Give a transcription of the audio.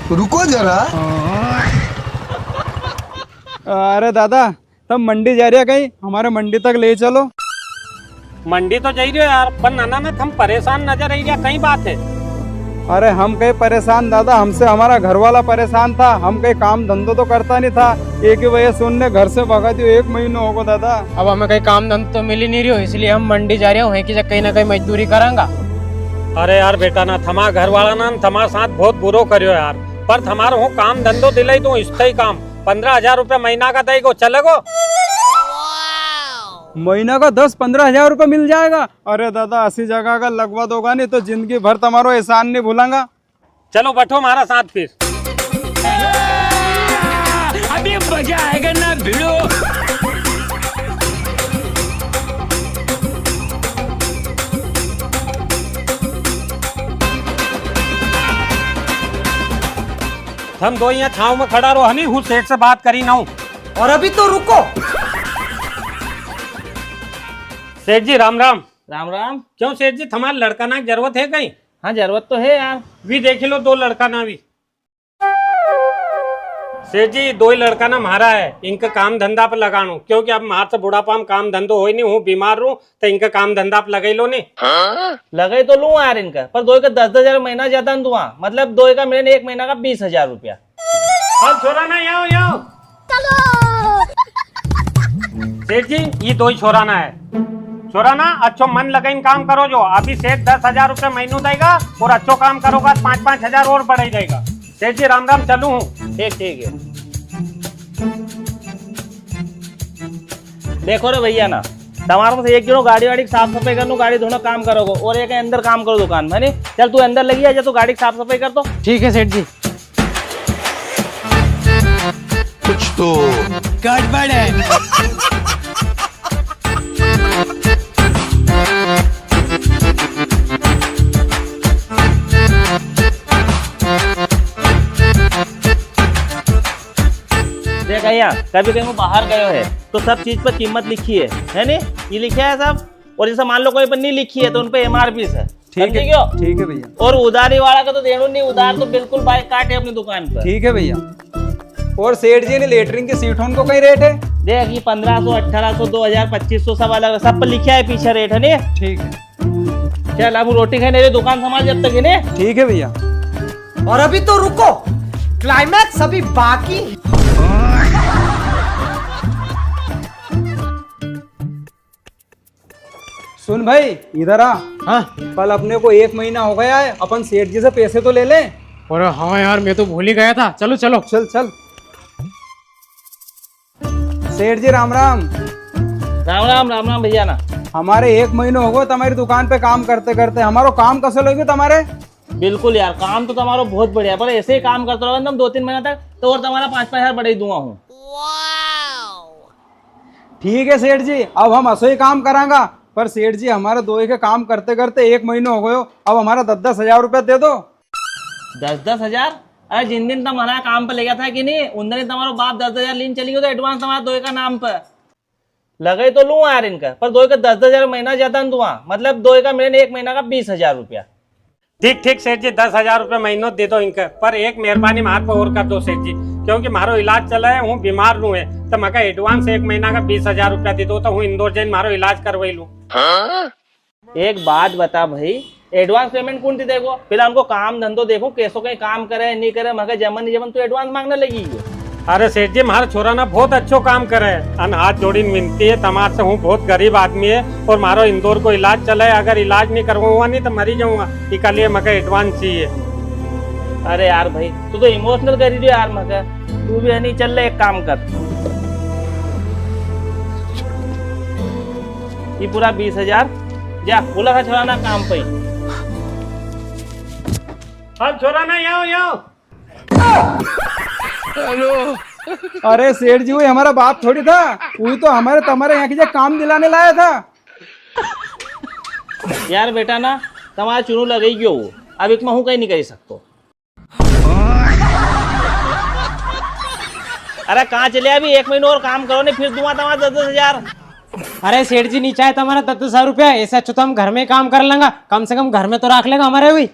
रुको जरा। अरे दादा तब मंडी जा रही है, कहीं हमारे मंडी तक ले चलो। मंडी तो जाइए यार, पर नाना ना हम परेशान नजर आई क्या, कहीं बात है? अरे हम कहीं परेशान दादा, हमसे हमारा घर वाला परेशान था। हम कहीं काम धंधो तो करता नहीं था, एक ही वजह से उनने घर से भगा दियो। 1 महीना होगा दादा। अब हमें कहीं काम धंधा तो मिल ही नहीं रही हो, इसलिए हम मंडी जा रहे हो कि कहीं ना कहीं मजदूरी करांगा। अरे यार बेटा ना थमा घर वाला ना थमा साथ बहुत बुरो करियो यार, पर थमारो हो काम धंधो दिलाई तो स्थायी काम 15,000 रुपया महीना का देगो, चलेगो? महीना का 10-15 हजार रुपये मिल जाएगा? अरे दादा 80 जगह का लगवा दोगा नहीं तो जिंदगी भर तुम्हारो एहसान नहीं भूलांगा। चलो बैठो हमारा साथ फिर। अभी मजा आएगा ना भिड़ो। हम दो यहाँ छाव में खड़ा रहो, हनी हूँ सेठ से बात करी ना हूँ। और अभी तो रुको। सेठ जी राम राम। राम राम। क्यों सेठ जी हमारे लड़का ना की जरूरत है कहीं? हाँ जरूरत तो है यार। भी देख लो 2 लड़का ना भी। सेठ जी 2 ही लड़का ना हमारा है, इनका काम धंधा पर लगानो, क्योंकि अब मार से बुढ़ापा हम काम धंधो हो ही नहीं, हूँ बीमार हूँ तो इनका काम धंधा पर लगा लो नहीं। लगे तो लूँ यार इनका, पर 2 का 10-10 हजार महीना ज्यादा दूंगा, मतलब 2 का मेरे 1 महीना का 20,000 रुपया। अब छोरा ना यहाँ यहाँ सेठ जी ये 2 ही छोरा ना है। छोरा ना अच्छो मन लगाइन काम करो, जो अभी सेठ 10,000 रुपये महीनों देगा और अच्छो काम करोगा 5-5 हजार और बढ़ाई जाएगा। सेठ जी राम राम, चलू हूँ। ठीक है। देखो रे भैया ना, तुम्हारे से एक जनो गाड़ी वाड़ी साफ सफाई कर लो, गाड़ी धोना काम करोगे, और एक अंदर काम करो दुकान में। चल तू अंदर लगी जा, तू गाड़ी की साफ सफाई कर दो। ठीक है सेठ जी। कुछ तो गड़बड़ है। देख भैया, कभी कहीं वो बाहर गए है तो सब चीज पर कीमत लिखी है नहीं? ये लिखा है सब, और जैसे मान लो कोई पर नहीं लिखी है तो उनपे MRP है। ठीक है, ठीक है भैया। और उधारी वाला का तो देना नहीं, उधार तो बिल्कुल बाइक काटे अपनी दुकान पर। ठीक है भैया। और सेठ जी ने लेटरिन की सीटों को कई रेट है? देख ये 1500, 1800, 2000, 2500 सब अलग सब पर लिखा है पीछे रेट है नहीं? ठीक है। चल अब रोटी खाने दे, दुकान संभाल जब तक है नहीं? ठीक है भैया। और अभी तो रुको, क्लाइमैक्स अभी बाकी। सुन भाई इधर आ। हाँ। कल अपने को 1 महीना हो गया है, अपन सेठ जी से पैसे तो ले लें। अरे हाँ यार, मैं तो भूल ही गया था। चलो चलो। चल चल। सेठ जी राम राम। राम राम। राम राम भैया ना। हमारे 1 महीना हो गया तुम्हारी दुकान पे काम करते करते, हमारो काम कैसे लोगे तुम्हारे? बिल्कुल यार, काम तो तुम्हारा बहुत बढ़िया, पर ऐसे ही काम करते रहोगे तुम 2-3 महीना तक तो और तुम्हारा 5-5 हजार बढ़ा ही दूंगा हूँ। ठीक है सेठ जी, अब हम असो ही काम करांगा। पर सेठ जी हमारे 2 के काम करते करते 1 महीना हो गयो, अब हमारा 10-10 हजार रुपया दे दो। 10-10 हजार? अरे जिन दिन तुम्हारा काम पे ले गया था कि नहीं, उन दिन तुम्हारा बाप 10 हजार लीन चली गई तो एडवांस तुम्हारा 2 का नाम पर लगे तो लूँ यार इनका, पर 2 का 10-10 हजार महीना ज्यादा दूंगा, मतलब 2 का मेरे 1 महीना का 20,000 रुपया। ठीक ठीक सेठ जी 10,000 रुपये महीनों दे दो इनका, पर एक मेहरबानी मार पर और कर दो सेठ जी, क्योंकि मारो इलाज चला है, हूँ बीमार हूँ है तो मका एडवांस 1 महीना का 20,000 रुपया दे दो तो हूँ इंदौर जाइन मारो इलाज करवाई लूँ। एक बात बता भाई, एडवांस पेमेंट कौन थी? देखो फिर उनको काम धंधो देखो, कैसो कहीं काम करे नहीं करे, मगर जमन नहीं जमन तू एडवांस मांगने लगी। अरे सेठ जी हमारा छोरा ना बहुत अच्छो काम करे है, अन हाथ जोड़ी मिलती है तमार से, हूँ बहुत गरीब आदमी है और मारो इंदौर को इलाज चला है, अगर इलाज नहीं करवाऊंगा नहीं तो मरी जाऊंगा, इसलिए मका एडवांस चाहिए। अरे यार भाई तू तो इमोशनल कर रही यार, मगर तू भी है नहीं, चल ले एक काम कर, ये पूरा 20,000 जा बोला था छोरा ना काम पे। अब छोरा ना यहाँ अरे सेठ जी वही हमारा बाप थोड़ी था, वही तो हमारे तुम्हारे यहाँ की जो काम दिलाने लाया था। यार बेटा ना तुम्हारा चुनू लगे क्यों, अब एक हूँ कहीं नहीं कर सकते। अरे कहाँ चले, अभी 1 महीना और काम करो नहीं, फिर दूंगा तुम्हारा 10-10 हजार। अरे सेठ जी नहीं चाहे तो हमारा 10-10 हजार रुपया, ऐसा अच्छा तो हम घर में काम कर लेंगे, कम से कम घर में तो रख लेगा हमारे भी।